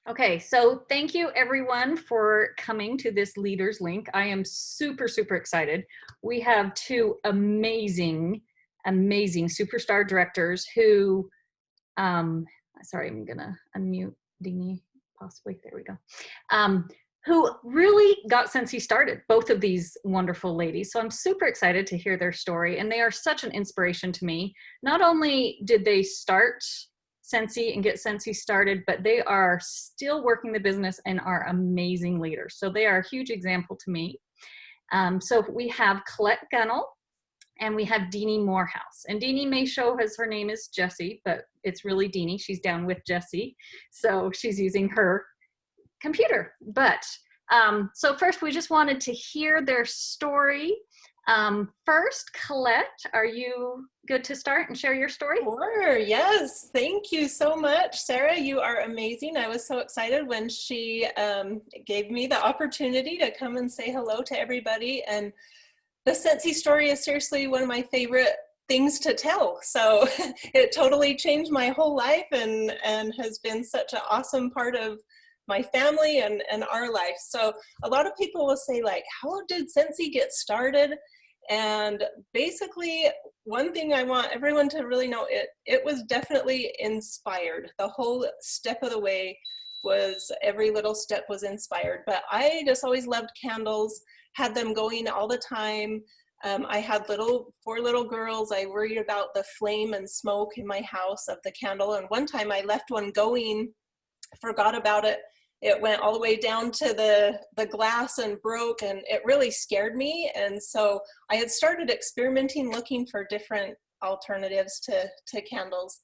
Okay, so thank you everyone for coming to this Leaders Link. I am super, super excited. We have two amazing, amazing superstar directors who, sorry, I'm gonna unmute Dini, possibly, there we go, who really got Scentsy started, both of these wonderful ladies. So I'm super excited to hear their story, and they are such an inspiration to me. Not only did they start Scentsy and get Scentsy started, but they are still working the business and are amazing leaders. So they are a huge example to me. So we have Collette Gunnell and we have Dini Morehouse. And Dini may show as her name is Jessie, but it's really Dini. She's down with Jessie. So she's using her computer. But so first we just wanted to hear their story. First, Collette, are you good to start and share your story? Sure, yes. Thank you so much, Sarah. You are amazing. I was so excited when she gave me the opportunity to come and say hello to everybody. And the Scentsy story is seriously one of my favorite things to tell. So it totally changed my whole life and has been such an awesome part of my family and our life. So a lot of people will say, like, how did Scentsy get started? And basically, one thing I want everyone to really know, it was definitely inspired. The whole step of the way was, every little step was inspired. But I just always loved candles, had them going all the time. I had four little girls. I worried about the flame and smoke in my house of the candle. And one time I left one going, forgot about it. It went all the way down to the glass and broke, and it really scared me. And so I had started experimenting, looking for different alternatives to candles.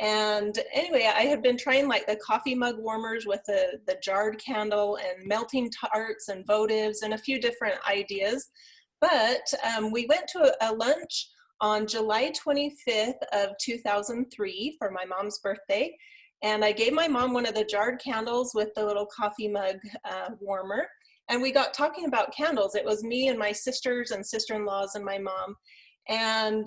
And anyway, I had been trying like the coffee mug warmers with the jarred candle and melting tarts and votives and a few different ideas. But we went to a lunch on July 25th of 2003 for my mom's birthday. And I gave my mom one of the jarred candles with the little coffee mug warmer. And we got talking about candles. It was me and my sisters and sister-in-laws and my mom. And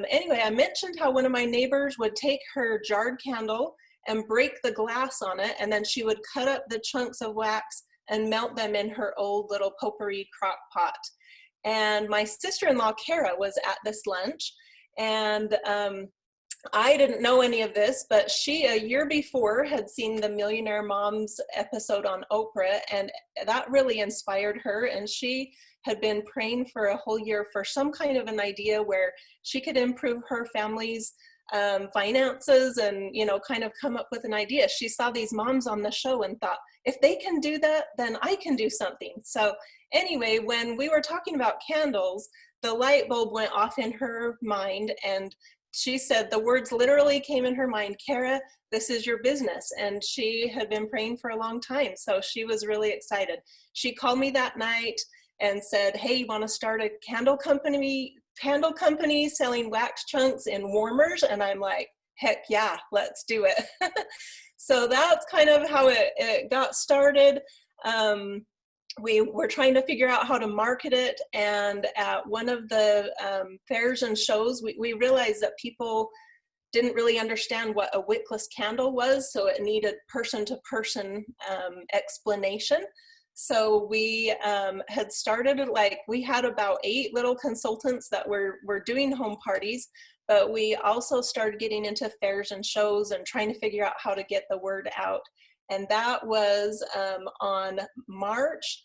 anyway, I mentioned how one of my neighbors would take her jarred candle and break the glass on it. And then she would cut up the chunks of wax and melt them in her old little potpourri crock pot. And my sister-in-law, Kara, was at this lunch. And I didn't know any of this, but she, a year before, had seen the Millionaire Moms episode on Oprah, and that really inspired her. And she had been praying for a whole year for some kind of an idea where she could improve her family's finances and, you know, kind of come up with an idea. She saw these moms on the show and thought, if they can do that, then I can do something. So anyway, when we were talking about candles, the light bulb went off in her mind, and she said the words literally came in her mind, Kara, this is your business. And she had been praying for a long time. So she was really excited. She called me that night and said, hey, you want to start a candle company selling wax chunks in warmers? And I'm like, heck yeah, let's do it. So that's kind of how it got started. We were trying to figure out how to market it, and at one of the fairs and shows, we realized that people didn't really understand what a wickless candle was, so it needed person-to-person explanation. So we had started, like, we had about 8 little consultants that were doing home parties, but we also started getting into fairs and shows and trying to figure out how to get the word out. And that was on March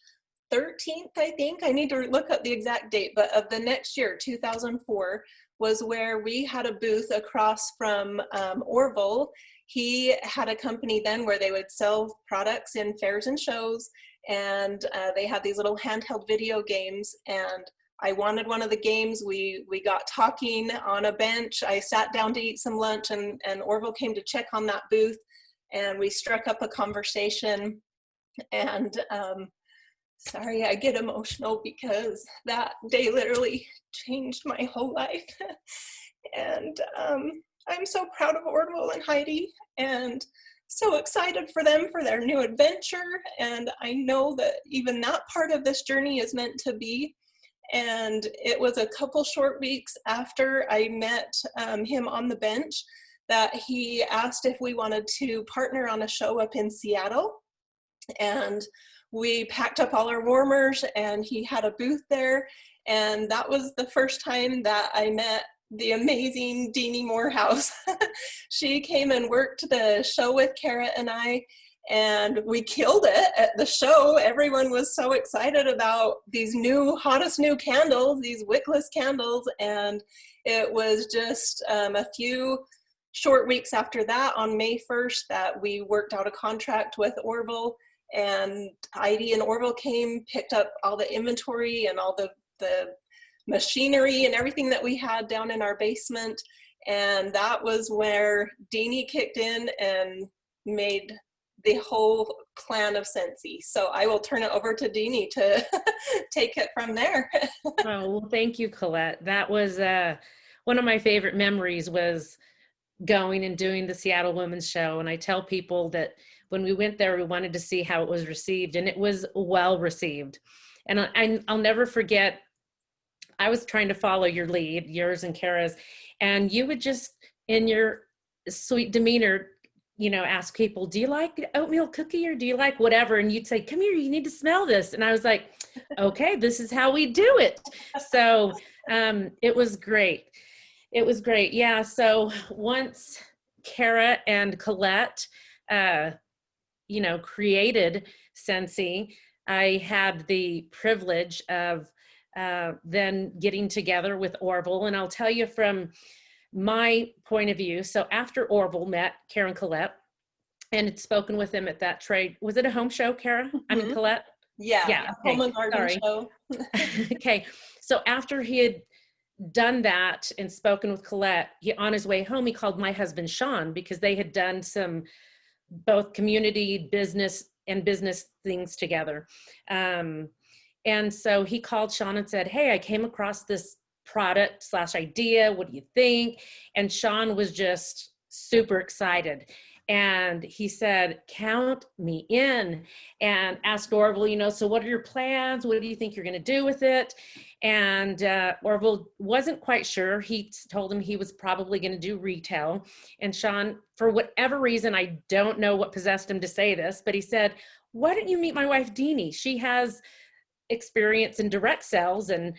13th, I think. I need to look up the exact date, but of the next year, 2004, was where we had a booth across from Orville. He had a company then where they would sell products in fairs and shows, and they had these little handheld video games, and I wanted one of the games. We got talking on a bench. I sat down to eat some lunch, and Orville came to check on that booth, and we struck up a conversation. And sorry, I get emotional because that day literally changed my whole life. And I'm so proud of Orville and Heidi, and so excited for them for their new adventure. And I know that even that part of this journey is meant to be. And it was a couple short weeks after I met him on the bench that he asked if we wanted to partner on a show up in Seattle. And we packed up all our warmers and he had a booth there. And that was the first time that I met the amazing Dini Morehouse. She came and worked the show with Kara and I, and we killed it at the show. Everyone was so excited about these new, hottest new candles, these wickless candles. And it was just a few short weeks after that, on May 1st, that we worked out a contract with Orville, and Heidi and Orville came, picked up all the inventory and all the machinery and everything that we had down in our basement. And that was where Dini kicked in and made the whole plan of Scentsy. So I will turn it over to Dini to take it from there. Oh, well, thank you, Collette. That was one of my favorite memories, was going and doing the Seattle Women's Show. And I tell people that when we went there, we wanted to see how it was received, and it was well received. And I'll never forget, I was trying to follow your lead, yours and Kara's, and you would just, in your sweet demeanor, you know, ask people, do you like oatmeal cookie, or do you like whatever? And you'd say, come here, you need to smell this. And I was like, okay, this is how we do it. So it was great. It was great. Yeah. So once Kara and Collette, you know, created Scentsy, I had the privilege of then getting together with Orville. And I'll tell you from my point of view, so after Orville met Kara and Collette and had spoken with them at that trade, was it a home show, Kara? Mm-hmm. I mean, Collette? Yeah, okay. Home and Garden show. Okay, so after he had done that and spoken with Collette, on his way home, he called my husband, Sean, because they had done some both community business and business things together. And so he called Sean and said, hey, I came across this product / idea. What do you think? And Sean was just super excited. And he said, count me in, and asked Orville, you know, so what are your plans? What do you think you're going to do with it? And Orville wasn't quite sure. He told him he was probably going to do retail. And Sean, for whatever reason, I don't know what possessed him to say this, but he said, why don't you meet my wife, Dini? She has experience in direct sales, and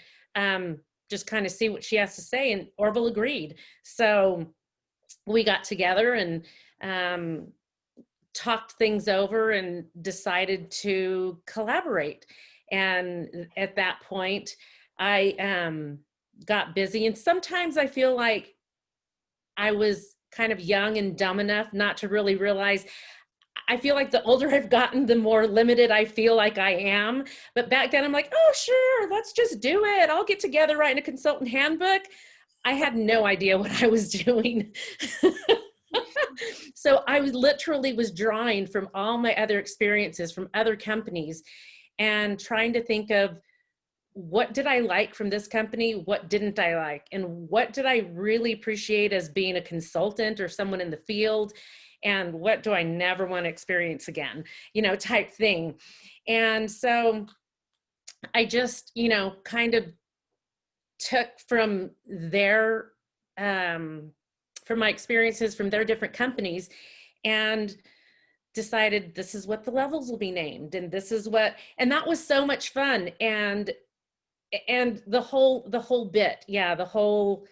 just kind of see what she has to say. And Orville agreed. So we got together and talked things over and decided to collaborate. And at that point, I got busy. And sometimes I feel like I was kind of young and dumb enough not to really realize. I feel like the older I've gotten, the more limited I feel like I am. But back then I'm like, oh, sure, let's just do it. I'll get together, write in a consultant handbook. I had no idea what I was doing. So I literally was drawing from all my other experiences from other companies and trying to think of, what did I like from this company? What didn't I like? And what did I really appreciate as being a consultant or someone in the field? And what do I never want to experience again, you know, type thing. And so I just, you know, kind of took from their, from my experiences from their different companies, and decided this is what the levels will be named. And this is what, and that was so much fun. And the whole bit, yeah, the whole,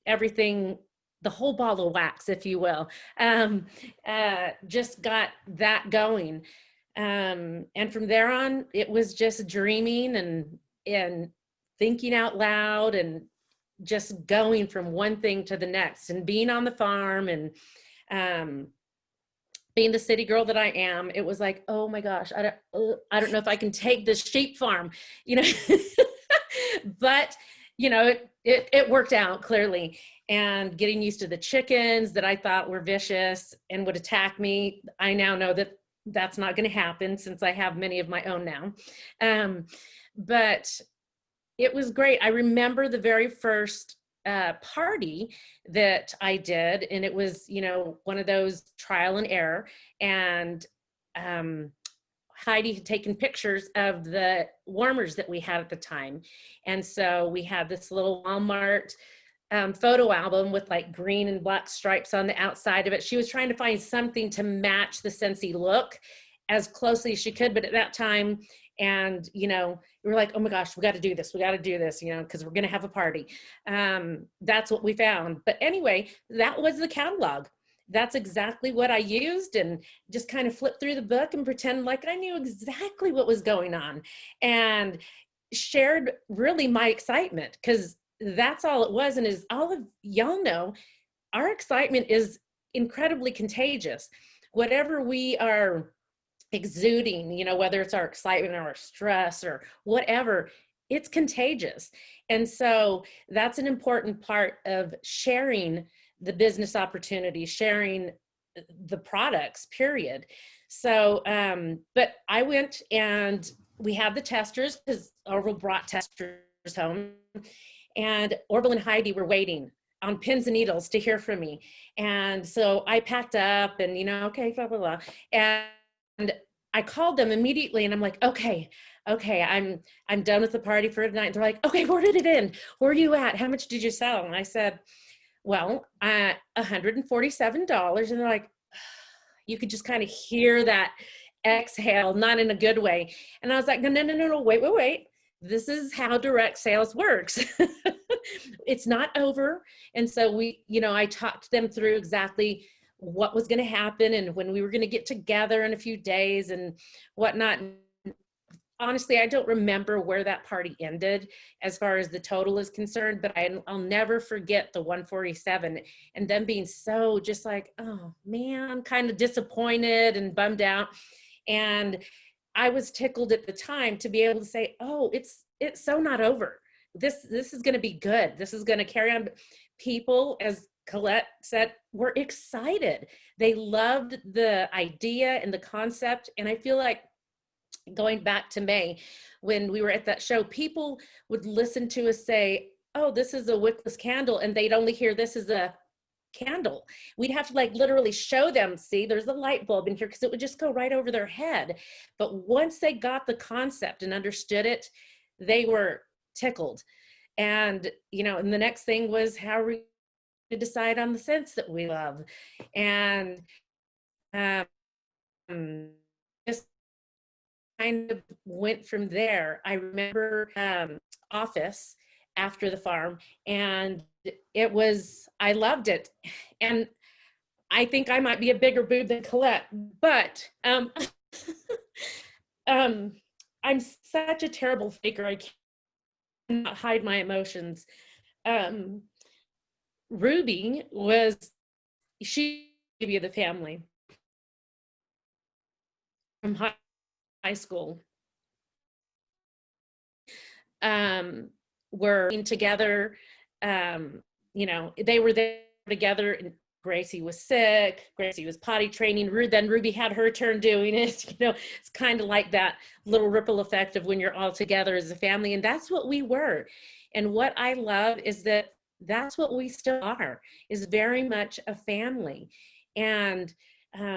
everything, the whole ball of wax, if you will, just got that going. And from there on, it was just dreaming and thinking out loud and just going from one thing to the next, and being on the farm and being the city girl that I am. It was like, oh my gosh, I don't know if I can take this sheep farm, you know, but you know, it worked out clearly. And getting used to the chickens that I thought were vicious and would attack me, I now know that that's not going to happen, since I have many of my own now. But it was great. I remember the very first party that I did, and it was, you know, one of those trial and error. And Heidi had taken pictures of the warmers that we had at the time. And so we had this little Walmart photo album with like green and black stripes on the outside of it. She was trying to find something to match the Scentsy look as closely as she could. But at that time, and, you know, we were like, oh my gosh, we got to do this. We got to do this, you know, because we're going to have a party. That's what we found. But anyway, that was the catalog. That's exactly what I used, and just kind of flipped through the book and pretend like I knew exactly what was going on, and shared really my excitement, because that's all it was. And as all of y'all know, our excitement is incredibly contagious. Whatever we are exuding, you know, whether it's our excitement or our stress or whatever, it's contagious. And so that's an important part of sharing the business opportunity, sharing the products, period. So, but I went and we had the testers, because Orville brought testers home, and Orville and Heidi were waiting on pins and needles to hear from me. And so I packed up and, you know, okay, blah, blah, blah. And I called them immediately, and I'm like, okay, I'm done with the party for tonight. They're like, okay, where did it end? Where are you at? How much did you sell? And I said, well, $147. And they're like, you could just kind of hear that exhale, not in a good way. And I was like, no, wait. This is how direct sales works. It's not over. And so we, you know, I talked them through exactly what was going to happen and when we were going to get together in a few days and whatnot. Honestly, I don't remember where that party ended as far as the total is concerned, but I'll never forget the 147 and them being so just like, oh man, kind of disappointed and bummed out. And I was tickled at the time to be able to say, oh, it's so not over. This is going to be good. This is going to carry on. People, as Collette said, were excited. They loved the idea and the concept. And I feel like going back to May, when we were at that show, people would listen to us say, oh, this is a wickless candle. And they'd only hear this is a candle. We'd have to like literally show them, see, there's a light bulb in here, because it would just go right over their head. But once they got the concept and understood it, they were tickled. And, you know, and the next thing was, how are we to decide on the scents that we love? And just kind of went from there. I remember office after the farm, and it was, I loved it. And I think I might be a bigger boob than Collette, but I'm such a terrible faker. I cannot hide my emotions. Ruby was, she baby of the family from high school. Were together, you know, they were there together, and Gracie was sick, Gracie was potty training, then Ruby had her turn doing it. You know, it's kind of like that little ripple effect of when you're all together as a family, and that's what we were. And what I love is that that's what we still are, is very much a family. And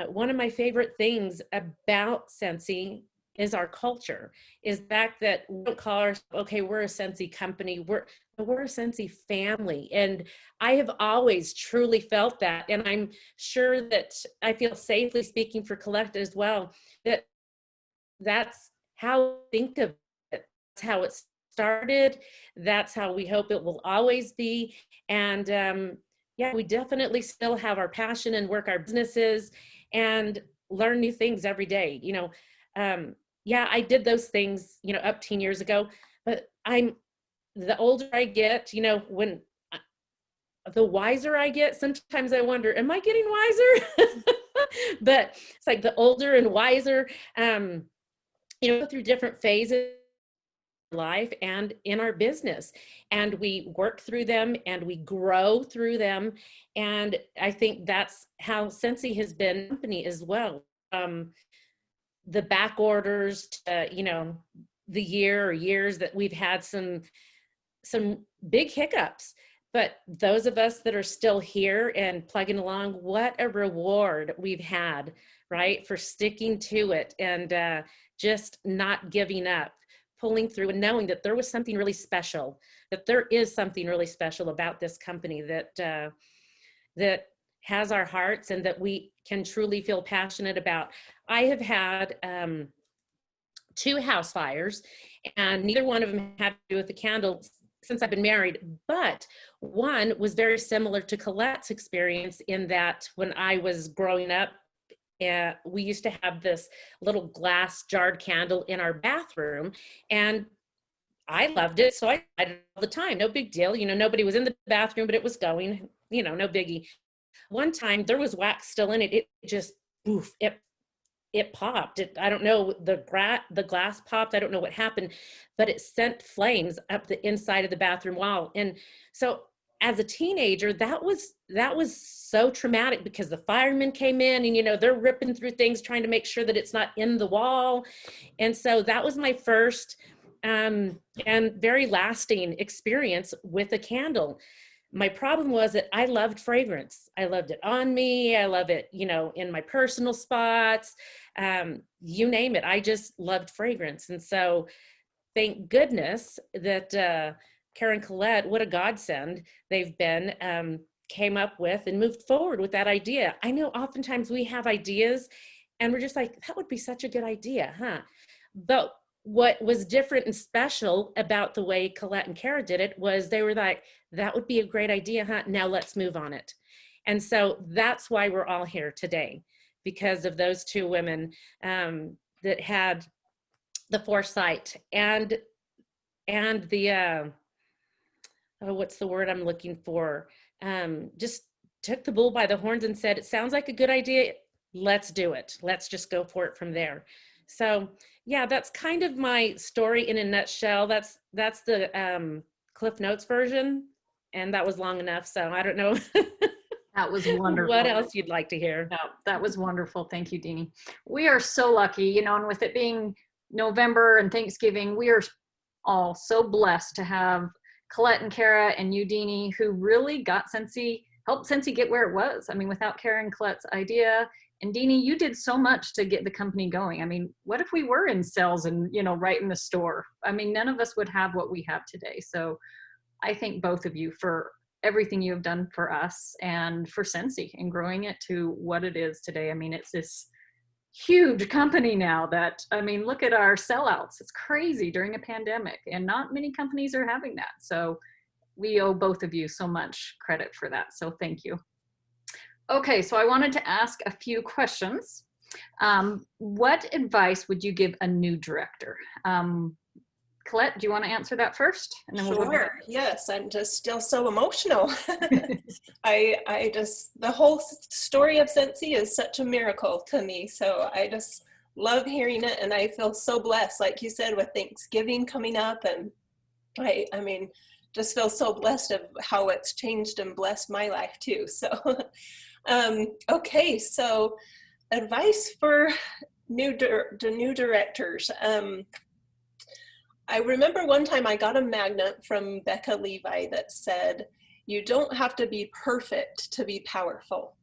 one of my favorite things about Scentsy is our culture, is the fact that we don't call ourselves, okay, we're a Scentsy company, we're a Scentsy family. And I have always truly felt that. And I'm sure that I feel safely speaking for Collect as well, that that's how we think of it. That's how it started. That's how we hope it will always be. And yeah, we definitely still have our passion and work our businesses and learn new things every day. You know, yeah, I did those things, you know, up 10 years ago, but the older I get, you know, when the wiser I get, sometimes I wonder, am I getting wiser? But it's like the older and wiser, you know, go through different phases of life and in our business, and we work through them and we grow through them. And I think that's how Scentsy has been a company as well. The back orders, you know, the year or years that we've had some big hiccups, but those of us that are still here and plugging along, what a reward we've had, right? For sticking to it and just not giving up. pulling through and knowing that there was something really special, that there is something really special about this company that that has our hearts and that we can truly feel passionate about. I have had 2 house fires, and neither one of them had to do with the candles since I've been married, but one was very similar to Colette's experience in that when I was growing up, we used to have this little glass jarred candle in our bathroom, and I loved it, so I lighted it all the time. No big deal. You know, nobody was in the bathroom, but it was going, you know, no biggie. One time there was wax still in it. It just, poof, it popped. I don't know, the glass popped. I don't know what happened, but it sent flames up the inside of the bathroom wall. And so as a teenager, that was so traumatic because the firemen came in and, you know, they're ripping through things, trying to make sure that it's not in the wall. And so that was my first and very lasting experience with a candle. My problem was that I loved fragrance. I loved it on me. I love it, you know, in my personal spots, you name it. I just loved fragrance. And so thank goodness that Karen Collette, what a godsend they've been, came up with and moved forward with that idea. I know oftentimes we have ideas and we're just like, that would be such a good idea, huh? But what was different and special about the way Collette and Kara did it was they were like, that would be a great idea, huh? Now let's move on it. And so that's why we're all here today, because of those 2 women that had the foresight and the, what's the word I'm looking for? Just took the bull by the horns and said, it sounds like a good idea. Let's do it. Let's just go for it from there. So yeah, that's kind of my story in a nutshell. That's the Cliff Notes version, and that was long enough. So I don't know. That was wonderful. What else you'd like to hear? No, that was wonderful. Thank you, Dini. We are so lucky, you know, and with it being November and Thanksgiving, we are all so blessed to have Collette and Kara and you, Dini, who really got Scentsy, helped Scentsy get where it was. I mean, without Kara and Colette's idea, and Dini, you did so much to get the company going. I mean, what if we were in sales and, you know, right in the store? I mean, none of us would have what we have today. So I thank both of you for everything you have done for us and for Scentsy and growing it to what it is today. I mean, it's this huge company now that, I mean, look at our sellouts. It's crazy during a pandemic, and not many companies are having that. So we owe both of you so much credit for that. So thank you. Okay, so I wanted to ask a few questions. What advice would you give a new director? Colette, do you want to answer that first? And then we'll Sure. Yes, I'm just still so emotional. I just, the whole story of Scentsy is such a miracle to me. So I just love hearing it, and I feel so blessed, like you said, with Thanksgiving coming up, and I mean, just feel so blessed of how it's changed and blessed my life too. So, okay, so advice for new directors. I remember one time I got a magnet from Becca Levi that said, you don't have to be perfect to be powerful.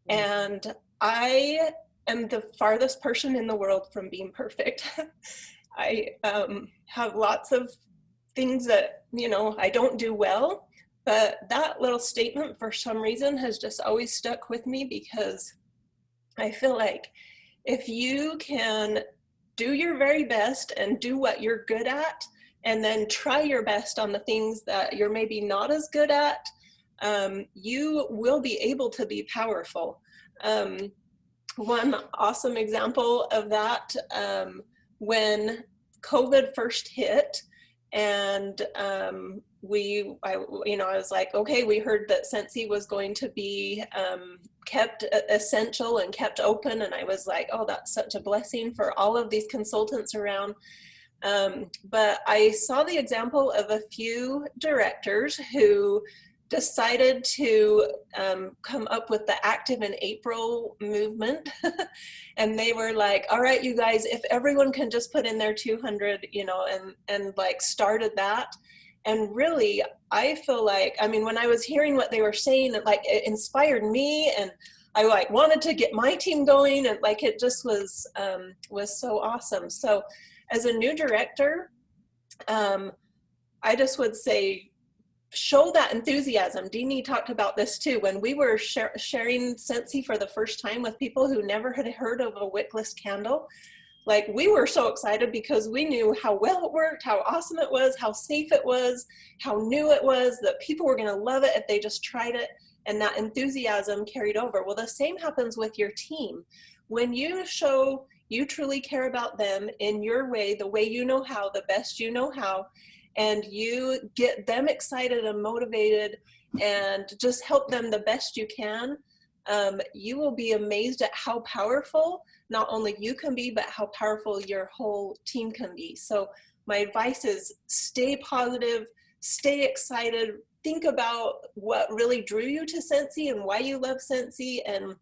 And I am the farthest person in the world from being perfect. I have lots of things that, you know, I don't do well, but that little statement for some reason has just always stuck with me, because I feel like if you can do your very best and do what you're good at, and then try your best on the things that you're maybe not as good at, you will be able to be powerful. One awesome example of that, when COVID first hit, and I was like, okay, we heard that Scentsy was going to be kept essential and kept open, and I was like, oh, that's such a blessing for all of these consultants around. But I saw the example of a few directors who decided to come up with the Active in April movement. And they were like, all right, you guys, if everyone can just put in their 200, you know, and like started that. And really, I feel like, I mean, when I was hearing what they were saying, it inspired me, and I like wanted to get my team going, and like it just was so awesome. So as a new director, I just would say, show that enthusiasm. Dini talked about this too. When we were sharing Scentsy for the first time with people who never had heard of a wickless candle, like, we were so excited because we knew how well it worked, how awesome it was, how safe it was, how new it was, that people were going to love it if they just tried it. And that enthusiasm carried over. Well, the same happens with your team. When you show you truly care about them in your way, the way you know how, the best you know how, and you get them excited and motivated and just help them the best you can, you will be amazed at how powerful not only you can be, but how powerful your whole team can be. So my advice is, stay positive, stay excited, think about what really drew you to Scentsy and why you love Scentsy, and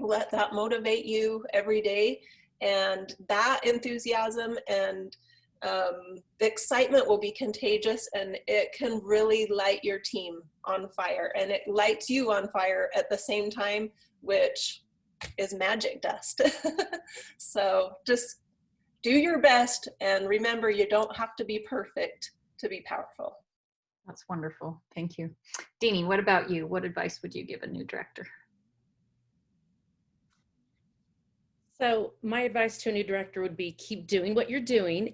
let that motivate you every day. And that enthusiasm and the excitement will be contagious, and it can really light your team on fire, and it lights you on fire at the same time, which is magic dust. So just do your best, and remember, you don't have to be perfect to be powerful. That's wonderful. Thank you. Dini, what about you? What advice would you give a new director? So my advice to a new director would be, keep doing what you're doing,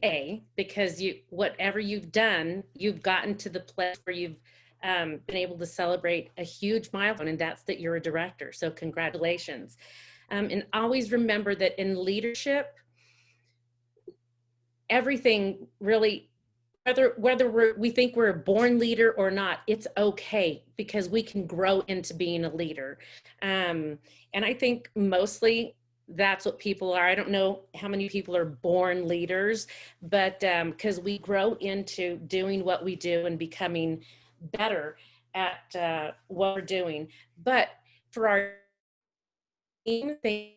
because whatever you've done, you've gotten to the place where you've been able to celebrate a huge milestone, and that's that you're a director. So congratulations. And always remember that in leadership, everything really, whether we think we're a born leader or not, it's okay, because we can grow into being a leader. And I think mostly that's what people are. I don't know how many people are born leaders, but because we grow into doing what we do and becoming better at what we're doing. But for our team, thing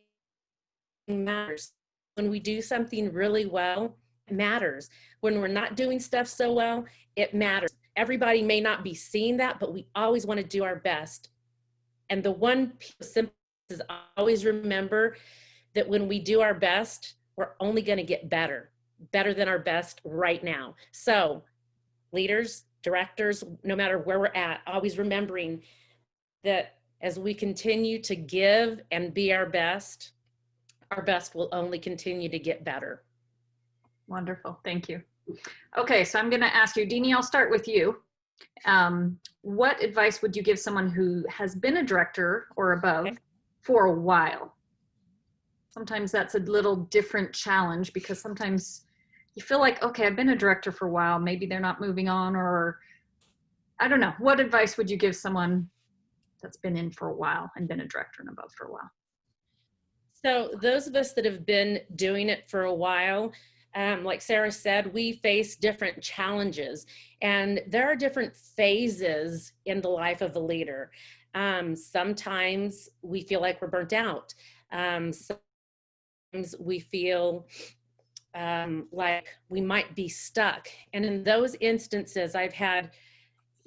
matters. When we do something really well, it matters. When we're not doing stuff so well, it matters. Everybody may not be seeing that, but we always want to do our best. And the one simple is, always remember that when we do our best, we're only going to get better than our best right now. So leaders, directors, no matter where we're at, always remembering that as we continue to give and be our best will only continue to get better. Wonderful. Thank you. Okay, so I'm going to ask you, Dini, I'll start with you. What advice would you give someone who has been a director or above for a while? Sometimes that's a little different challenge, because sometimes you feel like, okay, I've been a director for a while, maybe they're not moving on, or I don't know. What advice would you give someone that's been in for a while and been a director and above for a while? So those of us that have been doing it for a while, like Sarah said, we face different challenges, and there are different phases in the life of a leader. Sometimes we feel like we're burnt out. Sometimes we feel like we might be stuck. And in those instances, I've had,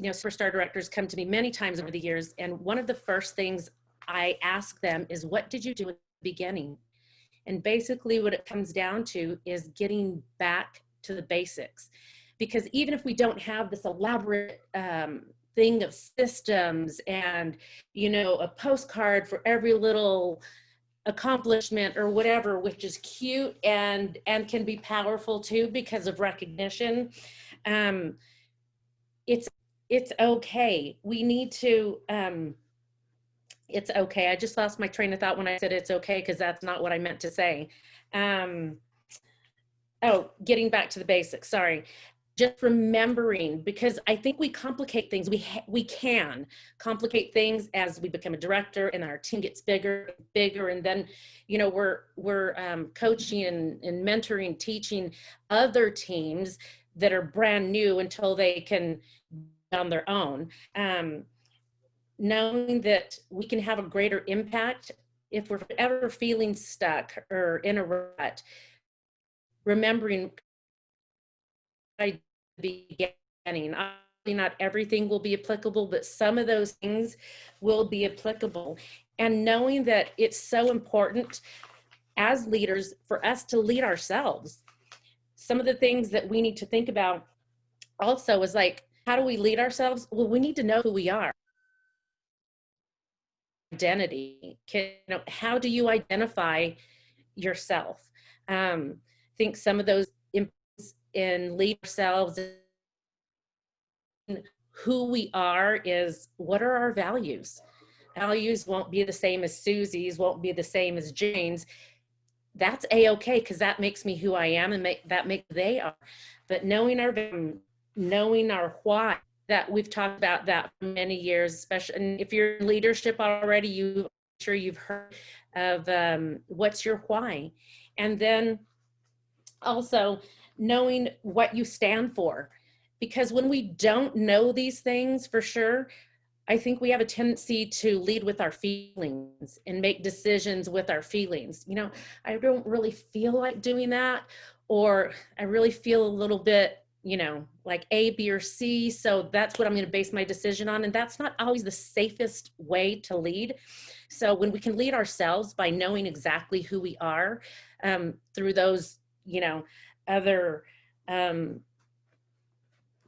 superstar directors come to me many times over the years, and one of the first things I ask them is, what did you do at the beginning? And basically what it comes down to is getting back to the basics. Because even if we don't have this elaborate thing of systems and, a postcard for every little accomplishment or whatever, which is cute and can be powerful too because of recognition, it's okay. We need to, it's okay. I just lost my train of thought when I said it's okay, because that's not what I meant to say. Getting back to the basics, sorry. Just remembering, because I think we complicate things. We can complicate things as we become a director and our team gets bigger and bigger. And then, we're coaching and mentoring, teaching other teams that are brand new until they can be on their own. Knowing that we can have a greater impact if we're ever feeling stuck or in a rut, remembering at the beginning, not everything will be applicable, but some of those things will be applicable. And knowing that it's so important as leaders for us to lead ourselves. Some of the things that we need to think about also was like, how do we lead ourselves? Well, we need to know who we are. Identity. How do you identify yourself? I think some of those in lead ourselves, who we are, is what are our values? Values won't be the same as Susie's, won't be the same as Jane's. That's a-okay, because that makes me who I am, and that makes they are. But knowing our why, that we've talked about that for many years, especially, and if you're in leadership already, I'm sure you've heard of what's your why. And then also knowing what you stand for, because when we don't know these things for sure, I think we have a tendency to lead with our feelings and make decisions with our feelings. I don't really feel like doing that, or I really feel a little bit, like A, B, or C. So that's what I'm going to base my decision on. And that's not always the safest way to lead. So when we can lead ourselves by knowing exactly who we are, through those, other,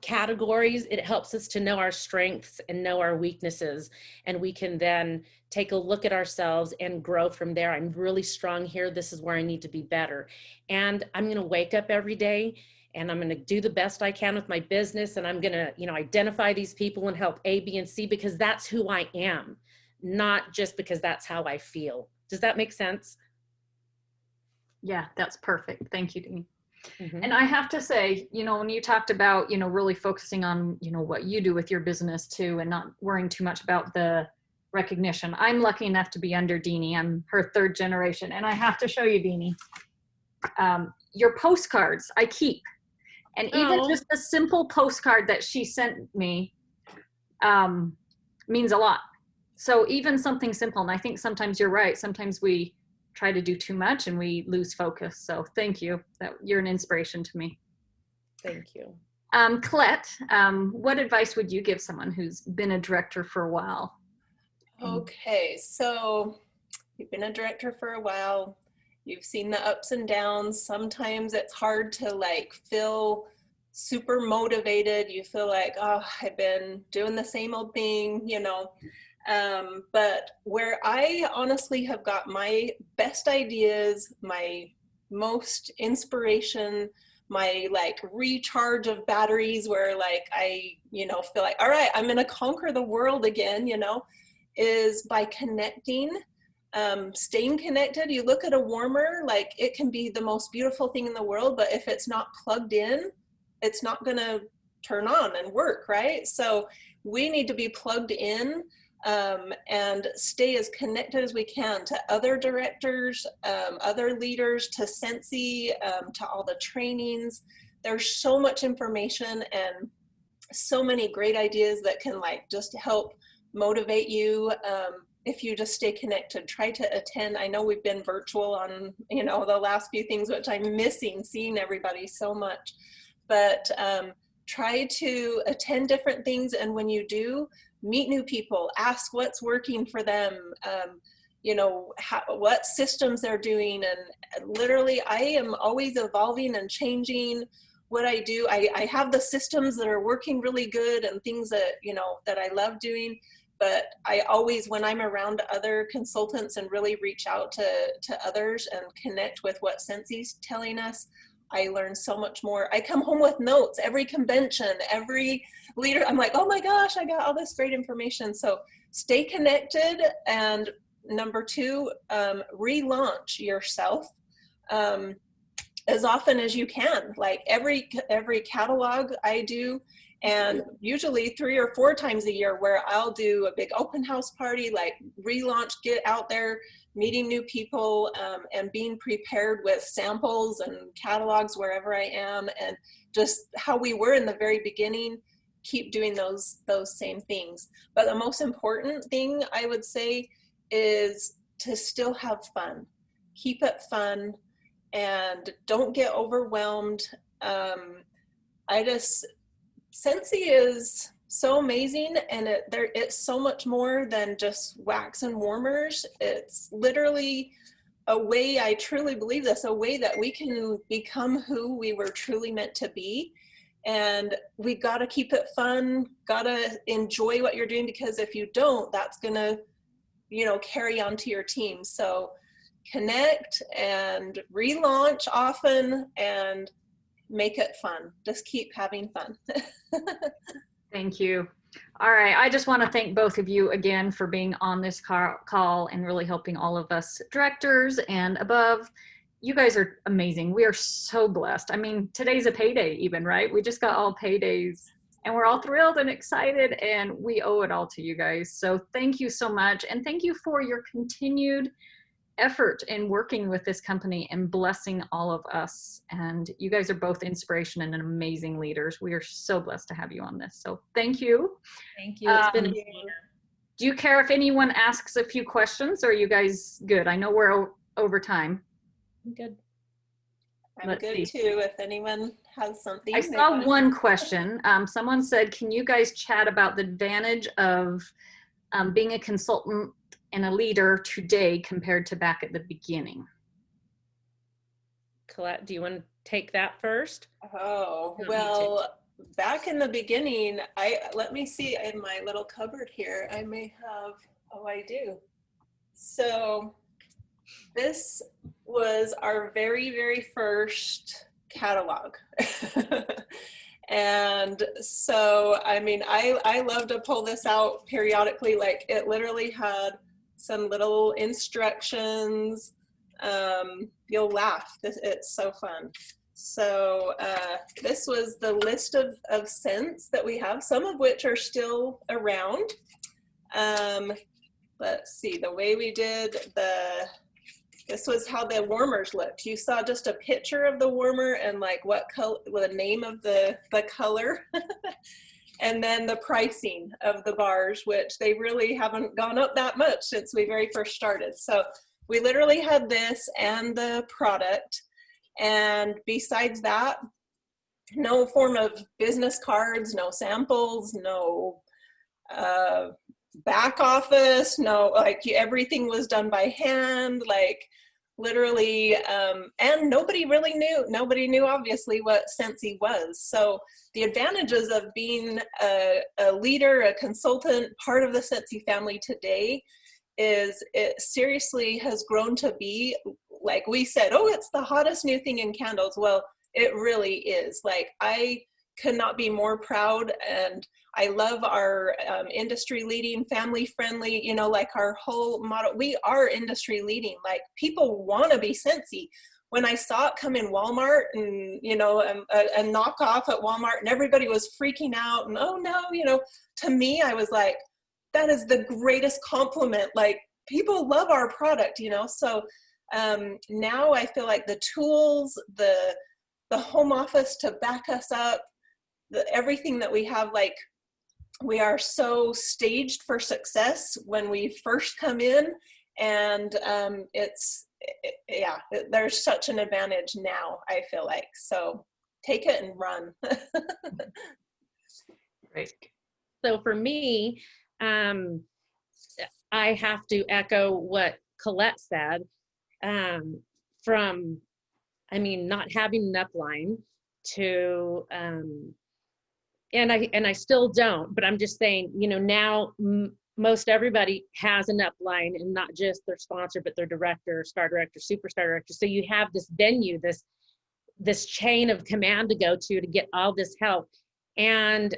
categories, it helps us to know our strengths and know our weaknesses, and we can then take a look at ourselves and grow from there. I'm really strong here. This is where I need to be better. And I'm going to wake up every day and I'm going to do the best I can with my business. And I'm going to, identify these people and help A, B, and C, because that's who I am, not just because that's how I feel. Does that make sense? Yeah, that's perfect. Thank you, Dini. Mm-hmm. And I have to say, when you talked about, really focusing on, what you do with your business too, and not worrying too much about the recognition. I'm lucky enough to be under Dini. I'm her third generation. And I have to show you, Dini, your postcards I keep. And even just a simple postcard that she sent me means a lot. So even something simple, and I think sometimes you're right. Sometimes we try to do too much and we lose focus. So thank you. You're an inspiration to me. Thank you. Collette, what advice would you give someone who's been a director for a while? Okay, so you've been a director for a while. You've seen the ups and downs. Sometimes it's hard to feel super motivated. You feel like, oh, I've been doing the same old thing, but where I honestly have got my best ideas, my most inspiration, my recharge of batteries, where I, feel like, all right, I'm going to conquer the world again, is by connecting, staying connected. You look at a warmer, it can be the most beautiful thing in the world, but if it's not plugged in, it's not going to turn on and work, right? So we need to be plugged in, and stay as connected as we can to other directors, other leaders, to Scentsy, to all the trainings. There's so much information and so many great ideas that can just help motivate you. If you just stay connected, try to attend. I know we've been virtual on, the last few things, which I'm missing, seeing everybody so much, but try to attend different things. And when you do, meet new people, ask what's working for them, what systems they're doing. And literally, I am always evolving and changing what I do. I have the systems that are working really good and things that, that I love doing. But I always, when I'm around other consultants and really reach out to others and connect with what Scentsy's telling us, I learn so much more. I come home with notes every convention, every leader. I'm like, oh my gosh, I got all this great information. So stay connected. And number two, relaunch yourself as often as you can. Every catalog I do, and usually 3 or 4 times a year, where I'll do a big open house party, relaunch, get out there, meeting new people, and being prepared with samples and catalogs wherever I am, and just how we were in the very beginning, keep doing those same things. But the most important thing I would say is to still have fun. Keep it fun and don't get overwhelmed. Scentsy is so amazing, and it's so much more than just wax and warmers. It's literally a way, I truly believe this, a way that we can become who we were truly meant to be. And we got to keep it fun, got to enjoy what you're doing, because if you don't, that's going to, you know, carry on to your team. So connect and relaunch often and make it fun. Just keep having fun. Thank you. All right. I just want to thank both of you again for being on this call and really helping all of us directors and above. You guys are amazing. We are so blessed. I mean, today's a payday even, right? We just got all paydays and we're all thrilled and excited, and we owe it all to you guys. So thank you so much. And thank you for your continued effort in working with this company and blessing all of us. And you guys are both inspiration and amazing leaders. We are so blessed to have you on this. So thank you. Thank you. It's been a do you care if anyone asks a few questions, or are you guys good? I know we're over time. I'm good. I'm good too, if anyone has something. I saw one question. Someone said, can you guys chat about the advantage of being a consultant and a leader today compared to back at the beginning? Colette, do you want to take that first? Oh, well, back in the beginning, let me see in my little cupboard here. I may have, oh, I do. So this was our very, very first catalog. And so, I mean, I love to pull this out periodically. Like, it literally had some little instructions. You'll laugh. It's so fun. So this was the list of scents that we have, some of which are still around. Let's see, the way we did this was how the warmers looked. You saw just a picture of the warmer and like what color, the name of the color, and then the pricing of the bars, which they really haven't gone up that much since we very first started. So we literally had this and the product. And besides that, no form of business cards, no samples, no back office, no, like everything was done by hand, like literally, and nobody really knew, obviously what Scentsy was. So the advantages of being a leader, a consultant, part of the Scentsy family today is it seriously has grown to be, like we said, oh, it's the hottest new thing in candles. Well, it really is. Like, I could not be more proud, and I love our industry leading, family friendly, you know, like our whole motto. We are industry leading. Like, people want to be Scentsy. When I saw it come in Walmart and, you know, a knockoff at Walmart, and everybody was freaking out and, oh no, you know, to me, I was like, that is the greatest compliment. Like, people love our product, you know? So now I feel like the tools, the home office to back us up, everything that we have, like, we are so staged for success when we first come in, and there's such an advantage now, I feel like. So take it and run. Great. So for me, I have to echo what Colette said. From, I mean, not having an upline to, and I still don't, but I'm just saying, you know, now most everybody has an upline, and not just their sponsor, but their director, star director, superstar director. So you have this venue, this chain of command to go to get all this help. And,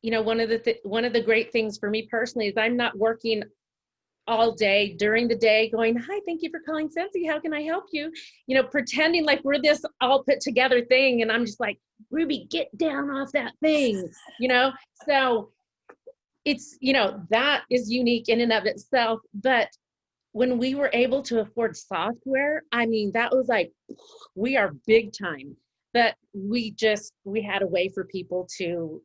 you know, one of the great things for me personally is I'm not working all day during the day going, hi, thank you for calling Scentsy, how can I help you? You know, pretending like we're this all put together thing. And I'm just like, Ruby, get down off that thing, you know? So it's, you know, that is unique in and of itself. But when we were able to afford software, I mean, that was like, we are big time. But we had a way for people to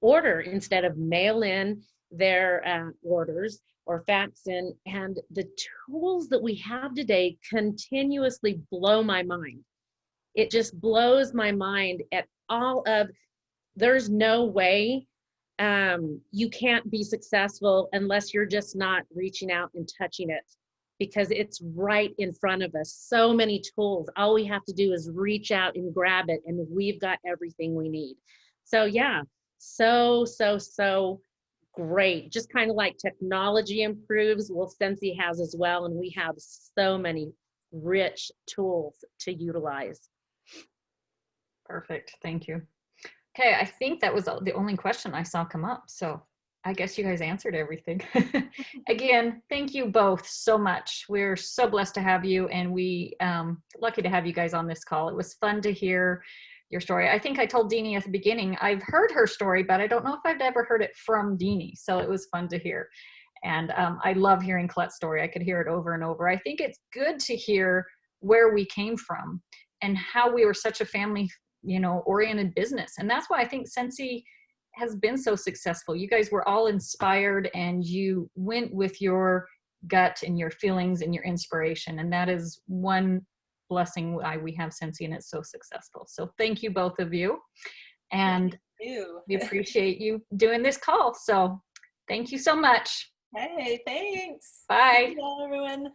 order instead of mail in their orders or fax in. And the tools that we have today continuously blow my mind. It just blows my mind at all of, there's no way you can't be successful unless you're just not reaching out and touching it because it's right in front of us. So many tools. All we have to do is reach out and grab it, and we've got everything we need. So yeah, so great. Just kind of like technology improves, well, Scentsy has as well, and we have so many rich tools to utilize. Perfect. Thank you. Okay, I think that was the only question I saw come up. So I guess you guys answered everything. Again, thank you both so much. We're so blessed to have you, and we lucky to have you guys on this call. It was fun to hear your story. I think I told Dini at the beginning, I've heard her story, but I don't know if I've ever heard it from Dini. So it was fun to hear. And I love hearing Colette's story. I could hear it over and over. I think it's good to hear where we came from and how we were such a family, oriented business. And that's why I think Scentsy has been so successful. You guys were all inspired, and you went with your gut and your feelings and your inspiration. And that is one blessing why we have Scentsy and it's so successful. So thank you, both of you. And we appreciate you doing this call. So thank you so much. Hey, thanks. Bye. Bye, everyone.